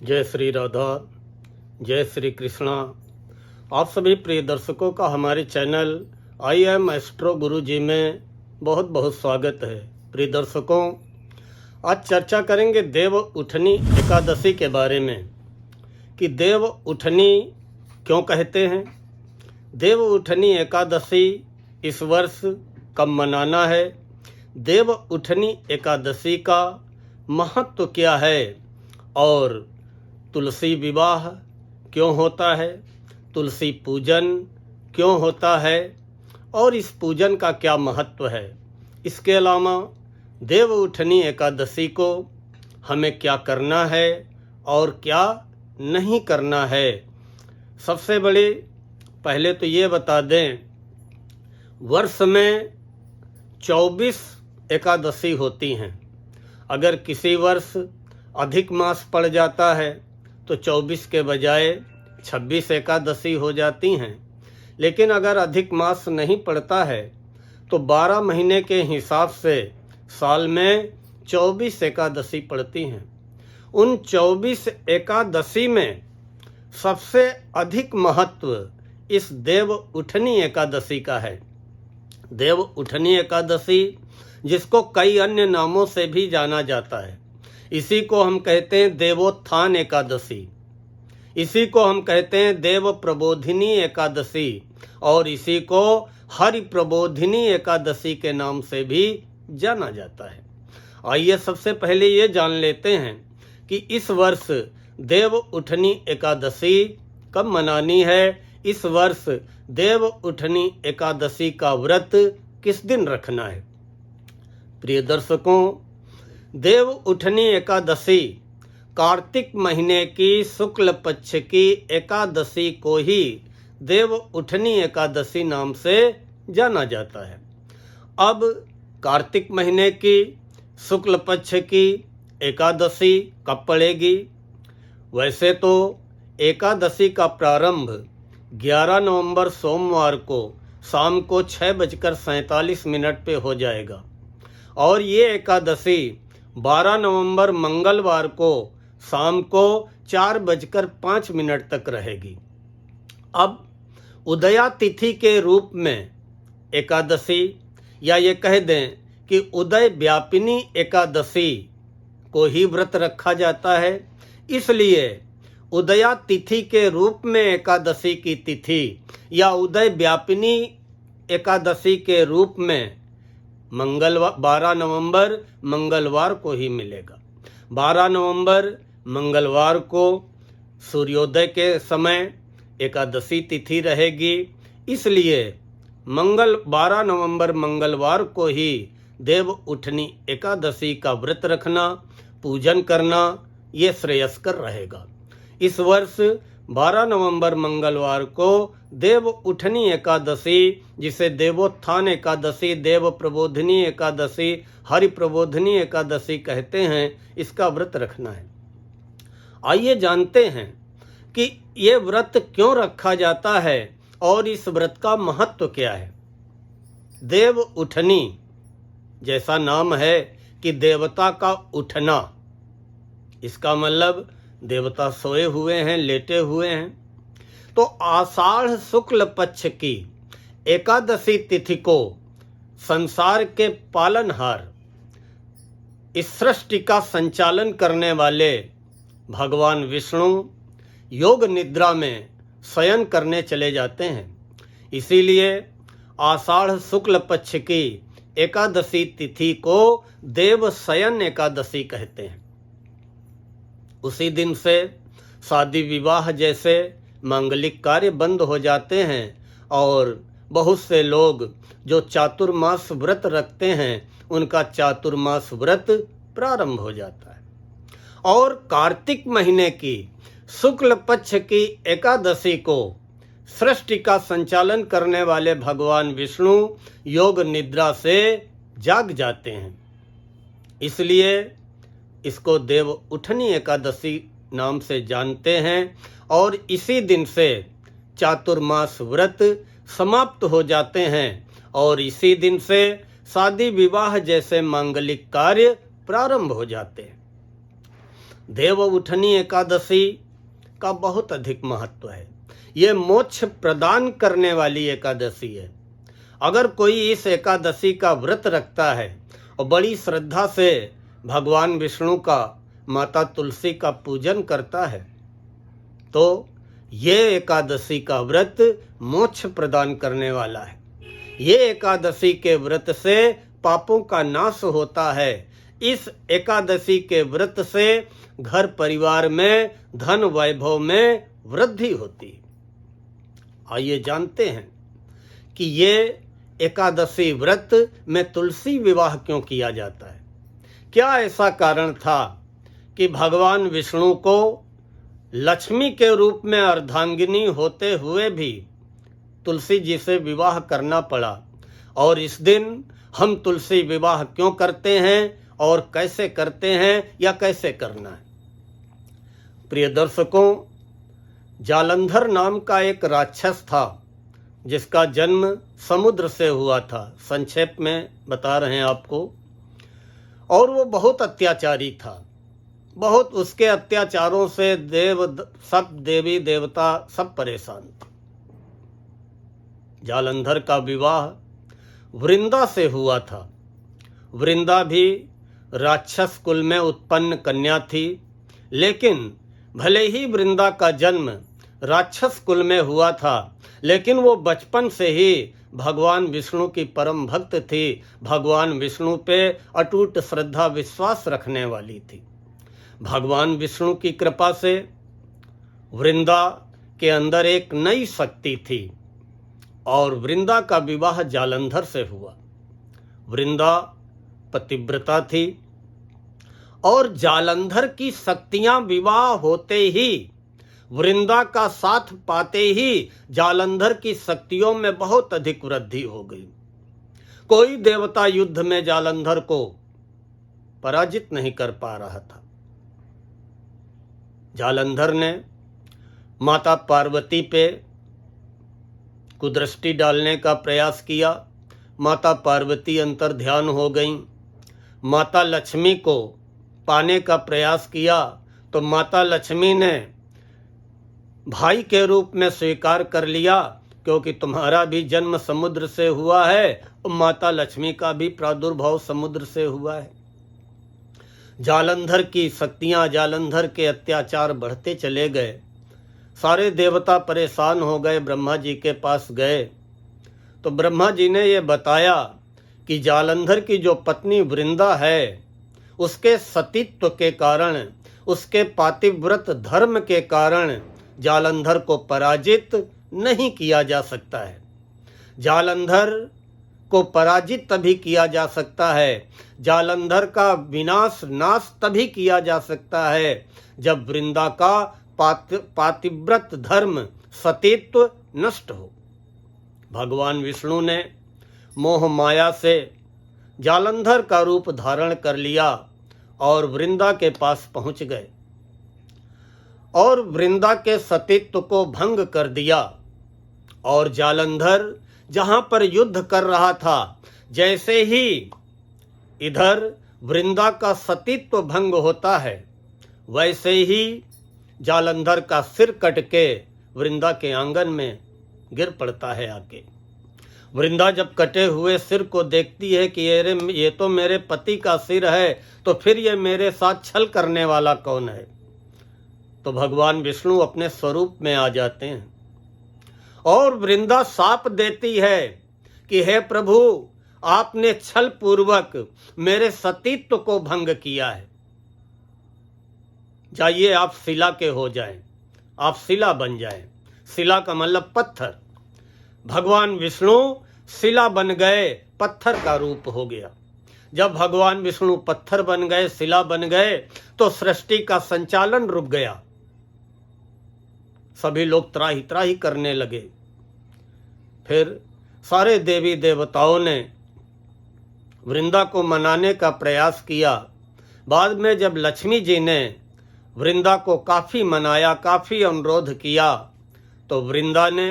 जय श्री राधा, जय श्री कृष्णा। आप सभी प्रिय दर्शकों का हमारे चैनल आई एम एस्ट्रो गुरु जी में बहुत बहुत स्वागत है। प्रिय दर्शकों, आज चर्चा करेंगे देव उठनी एकादशी के बारे में कि देव उठनी क्यों कहते हैं, देव उठनी एकादशी इस वर्ष कब मनाना है, देव उठनी एकादशी का महत्व क्या है और तुलसी विवाह क्यों होता है, तुलसी पूजन क्यों होता है और इस पूजन का क्या महत्व है। इसके अलावा देव उठनी एकादशी को हमें क्या करना है और क्या नहीं करना है। सबसे बड़ी पहले तो ये बता दें, वर्ष में 24 एकादशी होती हैं। अगर किसी वर्ष अधिक मास पड़ जाता है तो 24 के बजाय 26 एकादशी हो जाती हैं। लेकिन अगर अधिक मास नहीं पड़ता है तो 12 महीने के हिसाब से साल में 24 एकादशी पड़ती हैं। उन 24 एकादशी में सबसे अधिक महत्व इस देव उठनी एकादशी का है। देव उठनी एकादशी, जिसको कई अन्य नामों से भी जाना जाता है, इसी को हम कहते हैं देवोत्थान एकादशी, इसी को हम कहते हैं देव प्रबोधिनी एकादशी और इसी को हरि प्रबोधिनी एकादशी के नाम से भी जाना जाता है। आइए सबसे पहले ये जान लेते हैं कि इस वर्ष देव उठनी एकादशी कब मनानी है। इस वर्ष देव उठनी एकादशी का व्रत किस दिन रखना है। प्रिय दर्शकों, देव उठनी एकादशी कार्तिक महीने की शुक्ल पक्ष की एकादशी को ही देव उठनी एकादशी नाम से जाना जाता है। अब कार्तिक महीने की शुक्ल पक्ष की एकादशी कब पड़ेगी। वैसे तो एकादशी का प्रारंभ 11 नवंबर सोमवार को शाम को 6:47 पे हो जाएगा और ये एकादशी 12 नवंबर मंगलवार को शाम को 4:05 तक रहेगी। अब उदया तिथि के रूप में एकादशी, या ये कह दें कि उदय व्यापिनी एकादशी को ही व्रत रखा जाता है। इसलिए उदया तिथि के रूप में एकादशी की तिथि या उदय व्यापिनी एकादशी के रूप में 12 नवंबर मंगलवार को ही मिलेगा। 12 नवंबर मंगलवार को सूर्योदय के समय एकादशी तिथि रहेगी। इसलिए 12 नवंबर मंगलवार को ही देव उठनी एकादशी का व्रत रखना, पूजन करना ये श्रेयस्कर रहेगा। इस वर्ष 12 नवंबर मंगलवार को देव उठनी एकादशी, जिसे देवोत्थान एकादशी, देव प्रबोधिनी एकादशी, हरि प्रबोधिनी एकादशी कहते हैं, इसका व्रत रखना है। आइए जानते हैं कि ये व्रत क्यों रखा जाता है और इस व्रत का महत्व क्या है। देव उठनी, जैसा नाम है कि देवता का उठना, इसका मतलब देवता सोए हुए हैं, लेटे हुए हैं। तो आषाढ़ शुक्ल पक्ष की एकादशी तिथि को संसार के पालनहार, इस सृष्टि का संचालन करने वाले भगवान विष्णु योग निद्रा में शयन करने चले जाते हैं। इसीलिए आषाढ़ शुक्ल पक्ष की एकादशी तिथि को देव शयन एकादशी कहते हैं। उसी दिन से शादी विवाह जैसे मांगलिक कार्य बंद हो जाते हैं और बहुत से लोग जो चातुर्मास व्रत रखते हैं उनका चातुर्मास व्रत प्रारंभ हो जाता है। और कार्तिक महीने की शुक्ल पक्ष की एकादशी को सृष्टि का संचालन करने वाले भगवान विष्णु योग निद्रा से जाग जाते हैं। इसलिए इसको देव उठनी एकादशी नाम से जानते हैं और इसी दिन से चातुर्मास व्रत समाप्त हो जाते हैं और इसी दिन से शादी विवाह जैसे मांगलिक कार्य प्रारंभ हो जाते हैं। देव उठनी एकादशी का बहुत अधिक महत्व है। ये मोक्ष प्रदान करने वाली एकादशी है। अगर कोई इस एकादशी का व्रत रखता है और बड़ी श्रद्धा से भगवान विष्णु का, माता तुलसी का पूजन करता है, तो ये एकादशी का व्रत मोक्ष प्रदान करने वाला है। ये एकादशी के व्रत से पापों का नाश होता है। इस एकादशी के व्रत से घर परिवार में, धन वैभव में वृद्धि होती है। आइए जानते हैं कि ये एकादशी व्रत में तुलसी विवाह क्यों किया जाता है। क्या ऐसा कारण था कि भगवान विष्णु को लक्ष्मी के रूप में अर्धांगिनी होते हुए भी तुलसी जी से विवाह करना पड़ा? और इस दिन हम तुलसी विवाह क्यों करते हैं और कैसे करते हैं या कैसे करना है? प्रिय दर्शकों, जालंधर नाम का एक राक्षस था जिसका जन्म समुद्र से हुआ था। संक्षेप में बता रहे हैं आपको। और वो बहुत अत्याचारी था। बहुत उसके अत्याचारों से सब देवी देवता सब परेशान थे। जालंधर का विवाह वृंदा से हुआ था। वृंदा भी राक्षस कुल में उत्पन्न कन्या थी, लेकिन भले ही वृंदा का जन्म राक्षस कुल में हुआ था, लेकिन वो बचपन से ही भगवान विष्णु की परम भक्त थी। भगवान विष्णु पे अटूट श्रद्धा विश्वास रखने वाली थी। भगवान विष्णु की कृपा से वृंदा के अंदर एक नई शक्ति थी और वृंदा का विवाह जालंधर से हुआ। वृंदा पतिव्रता थी और जालंधर की शक्तियां विवाह होते ही, वृंदा का साथ पाते ही जालंधर की शक्तियों में बहुत अधिक वृद्धि हो गई। कोई देवता युद्ध में जालंधर को पराजित नहीं कर पा रहा था। जालंधर ने माता पार्वती पे कुदृष्टि डालने का प्रयास किया। माता पार्वती अंतर ध्यान हो गईं। माता लक्ष्मी को पाने का प्रयास किया तो माता लक्ष्मी ने भाई के रूप में स्वीकार कर लिया, क्योंकि तुम्हारा भी जन्म समुद्र से हुआ है और माता लक्ष्मी का भी प्रादुर्भाव समुद्र से हुआ है। जालंधर की शक्तियां, जालंधर के अत्याचार बढ़ते चले गए। सारे देवता परेशान हो गए, ब्रह्मा जी के पास गए तो ब्रह्मा जी ने ये बताया कि जालंधर की जो पत्नी वृंदा है, उसके सतीत्व के कारण, उसके पातिव्रत धर्म के कारण जालंधर को पराजित नहीं किया जा सकता है। जालंधर को पराजित तभी किया जा सकता है, जालंधर का विनाश नाश तभी किया जा सकता है जब वृंदा का पातिव्रत धर्म सतीत्व नष्ट हो। भगवान विष्णु ने मोह माया से जालंधर का रूप धारण कर लिया और वृंदा के पास पहुंच गए और वृंदा के सतीत्व को भंग कर दिया। और जालंधर जहां पर युद्ध कर रहा था, जैसे ही इधर वृंदा का सतीत्व भंग होता है, वैसे ही जालंधर का सिर कट के वृंदा के आंगन में गिर पड़ता है आके। वृंदा जब कटे हुए सिर को देखती है कि ये तो मेरे पति का सिर है, तो फिर ये मेरे साथ छल करने वाला कौन है? तो भगवान विष्णु अपने स्वरूप में आ जाते हैं और वृंदा शाप देती है कि हे प्रभु, आपने छल पूर्वक मेरे सतीत्व को भंग किया है। जाइए आप शिला के हो जाएं, आप शिला बन जाएं। शिला का मतलब पत्थर। भगवान विष्णु शिला बन गए, पत्थर का रूप हो गया। जब भगवान विष्णु पत्थर बन गए, शिला बन गए, तो सृष्टि का संचालन रुक गया। सभी लोग त्राही त्राही करने लगे। फिर सारे देवी देवताओं ने वृंदा को मनाने का प्रयास किया। बाद में जब लक्ष्मी जी ने वृंदा को काफी मनाया, काफी अनुरोध किया, तो वृंदा ने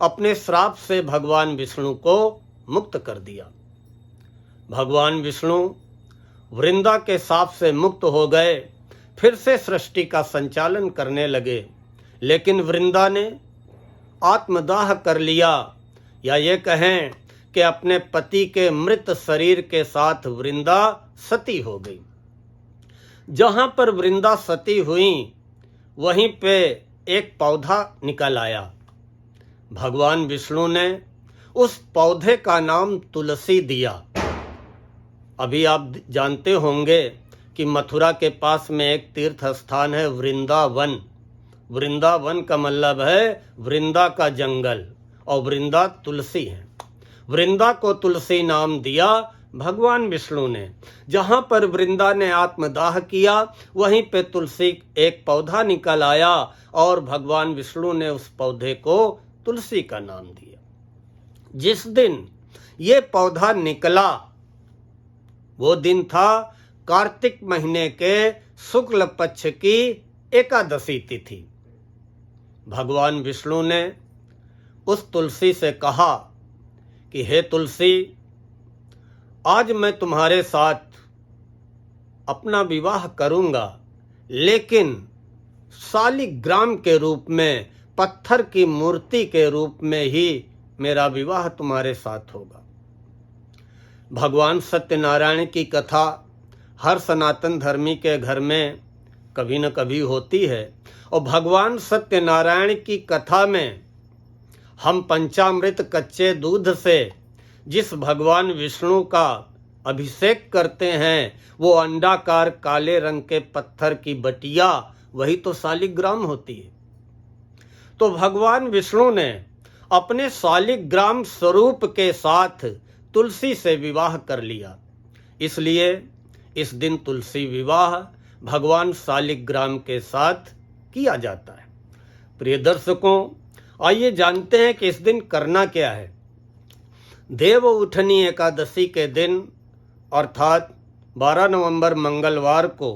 अपने श्राप से भगवान विष्णु को मुक्त कर दिया। भगवान विष्णु वृंदा के श्राप से मुक्त हो गए। फिर से सृष्टि का संचालन करने लगे। लेकिन वृंदा ने आत्मदाह कर लिया, या ये कहें कि अपने पति के मृत शरीर के साथ वृंदा सती हो गई। जहां पर वृंदा सती हुई वहीं पे एक पौधा निकल आया। भगवान विष्णु ने उस पौधे का नाम तुलसी दिया। अभी आप जानते होंगे कि मथुरा के पास में एक तीर्थ स्थान है वृंदावन। वृंदावन का मतलब है वृंदा का जंगल, और वृंदा तुलसी है। वृंदा को तुलसी नाम दिया भगवान विष्णु ने। जहां पर वृंदा ने आत्मदाह किया वहीं पे तुलसी एक पौधा निकल आया, और भगवान विष्णु ने उस पौधे को तुलसी का नाम दिया। जिस दिन ये पौधा निकला वो दिन था कार्तिक महीने के शुक्ल पक्ष की एकादशी तिथि। भगवान विष्णु ने उस तुलसी से कहा कि हे तुलसी, आज मैं तुम्हारे साथ अपना विवाह करूंगा, लेकिन शालिग्राम के रूप में, पत्थर की मूर्ति के रूप में ही मेरा विवाह तुम्हारे साथ होगा। भगवान सत्यनारायण की कथा हर सनातन धर्मी के घर में कभी न कभी होती है, और भगवान सत्यनारायण की कथा में हम पंचामृत कच्चे दूध से जिस भगवान विष्णु का अभिषेक करते हैं वो अंडाकार काले रंग के पत्थर की बटिया, वही तो शालिग्राम होती है। तो भगवान विष्णु ने अपने शालिग्राम स्वरूप के साथ तुलसी से विवाह कर लिया। इसलिए इस दिन तुलसी विवाह भगवान शालिग्राम के साथ किया जाता है। प्रिय दर्शकों, आइए जानते हैं कि इस दिन करना क्या है। देव उठनी एकादशी के दिन अर्थात 12 नवंबर मंगलवार को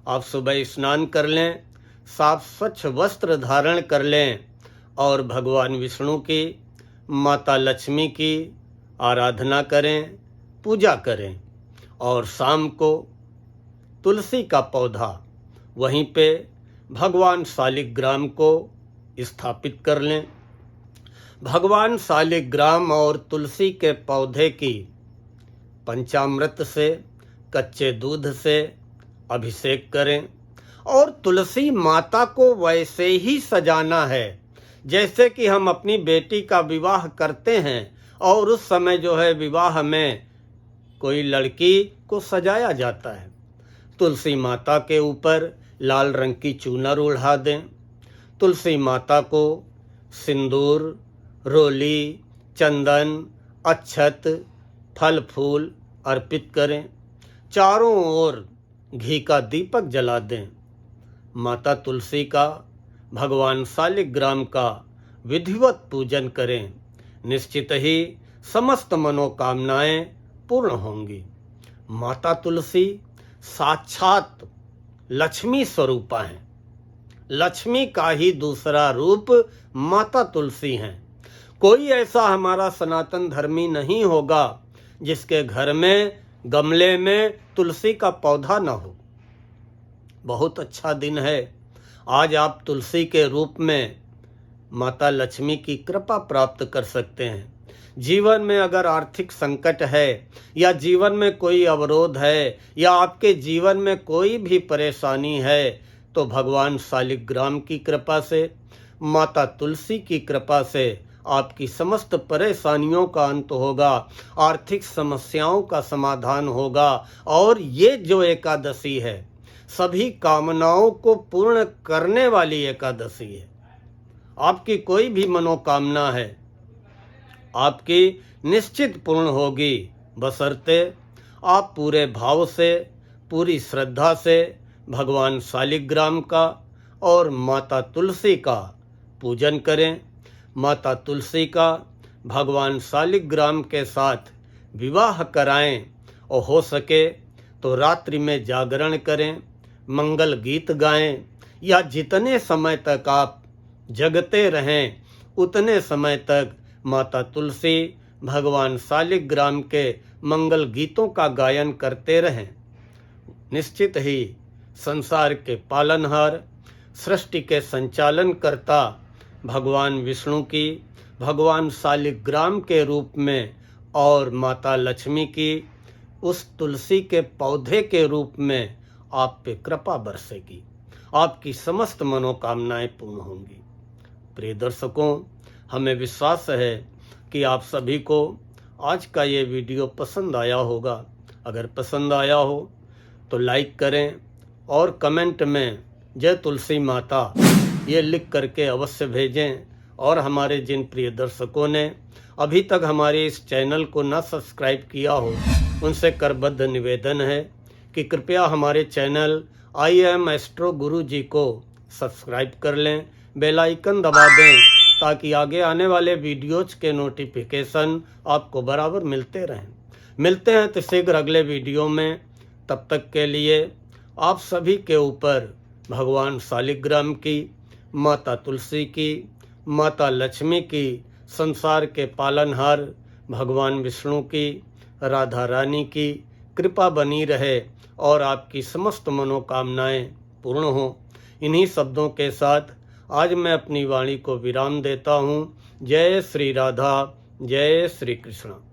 आप सुबह स्नान कर लें, साफ स्वच्छ वस्त्र धारण कर लें और भगवान विष्णु की, माता लक्ष्मी की आराधना करें, पूजा करें, और शाम को तुलसी का पौधा वहीं पे भगवान शालिग्राम को स्थापित कर लें। भगवान शालिग्राम और तुलसी के पौधे की पंचामृत से, कच्चे दूध से अभिषेक करें, और तुलसी माता को वैसे ही सजाना है जैसे कि हम अपनी बेटी का विवाह करते हैं, और उस समय जो है विवाह में कोई लड़की को सजाया जाता है। तुलसी माता के ऊपर लाल रंग की चूनर ओढ़ा दें। तुलसी माता को सिंदूर, रोली, चंदन, अक्षत, फल फूल अर्पित करें। चारों ओर घी का दीपक जला दें। माता तुलसी का, भगवान शालिग्राम का विधिवत पूजन करें। निश्चित ही समस्त मनोकामनाएं पूर्ण होंगी। माता तुलसी साक्षात लक्ष्मी स्वरूपा हैं। लक्ष्मी का ही दूसरा रूप माता तुलसी हैं। कोई ऐसा हमारा सनातन धर्मी नहीं होगा जिसके घर में गमले में तुलसी का पौधा न हो। बहुत अच्छा दिन है। आज आप तुलसी के रूप में माता लक्ष्मी की कृपा प्राप्त कर सकते हैं। जीवन में अगर आर्थिक संकट है, या जीवन में कोई अवरोध है, या आपके जीवन में कोई भी परेशानी है, तो भगवान शालिग्राम की कृपा से, माता तुलसी की कृपा से आपकी समस्त परेशानियों का अंत होगा, आर्थिक समस्याओं का समाधान होगा। और ये जो एकादशी है सभी कामनाओं को पूर्ण करने वाली एकादशी है। आपकी कोई भी मनोकामना है आपकी निश्चित पूर्ण होगी, बशर्ते आप पूरे भाव से, पूरी श्रद्धा से भगवान शालिग्राम का और माता तुलसी का पूजन करें। माता तुलसी का भगवान शालिग्राम के साथ विवाह कराएं, और हो सके तो रात्रि में जागरण करें, मंगल गीत गाएं, या जितने समय तक आप जगते रहें उतने समय तक माता तुलसी, भगवान शालिग्राम के मंगल गीतों का गायन करते रहें। निश्चित ही संसार के पालनहार, सृष्टि के संचालन करता भगवान विष्णु की, भगवान शालिग्राम के रूप में और माता लक्ष्मी की उस तुलसी के पौधे के रूप में आप पे कृपा बरसेगी। आपकी समस्त मनोकामनाएं पूर्ण होंगी। प्रिय दर्शकों, हमें विश्वास है कि आप सभी को आज का ये वीडियो पसंद आया होगा। अगर पसंद आया हो तो लाइक करें और कमेंट में जय तुलसी माता ये लिख करके अवश्य भेजें। और हमारे जिन प्रिय दर्शकों ने अभी तक हमारे इस चैनल को न सब्सक्राइब किया हो, उनसे करबद्ध निवेदन है कि कृपया हमारे चैनल IM एस्ट्रो गुरु जी को सब्सक्राइब कर लें, बेल आइकन दबा दें ताकि आगे आने वाले वीडियोज के नोटिफिकेशन आपको बराबर मिलते रहें। मिलते हैं तो शीघ्र अगले वीडियो में। तब तक के लिए आप सभी के ऊपर भगवान शालिग्राम की, माता तुलसी की, माता लक्ष्मी की, संसार के पालनहार भगवान विष्णु की, राधा रानी की कृपा बनी रहे और आपकी समस्त मनोकामनाएं पूर्ण हों। इन्हीं शब्दों के साथ आज मैं अपनी वाणी को विराम देता हूँ। जय श्री राधा, जय श्री कृष्ण।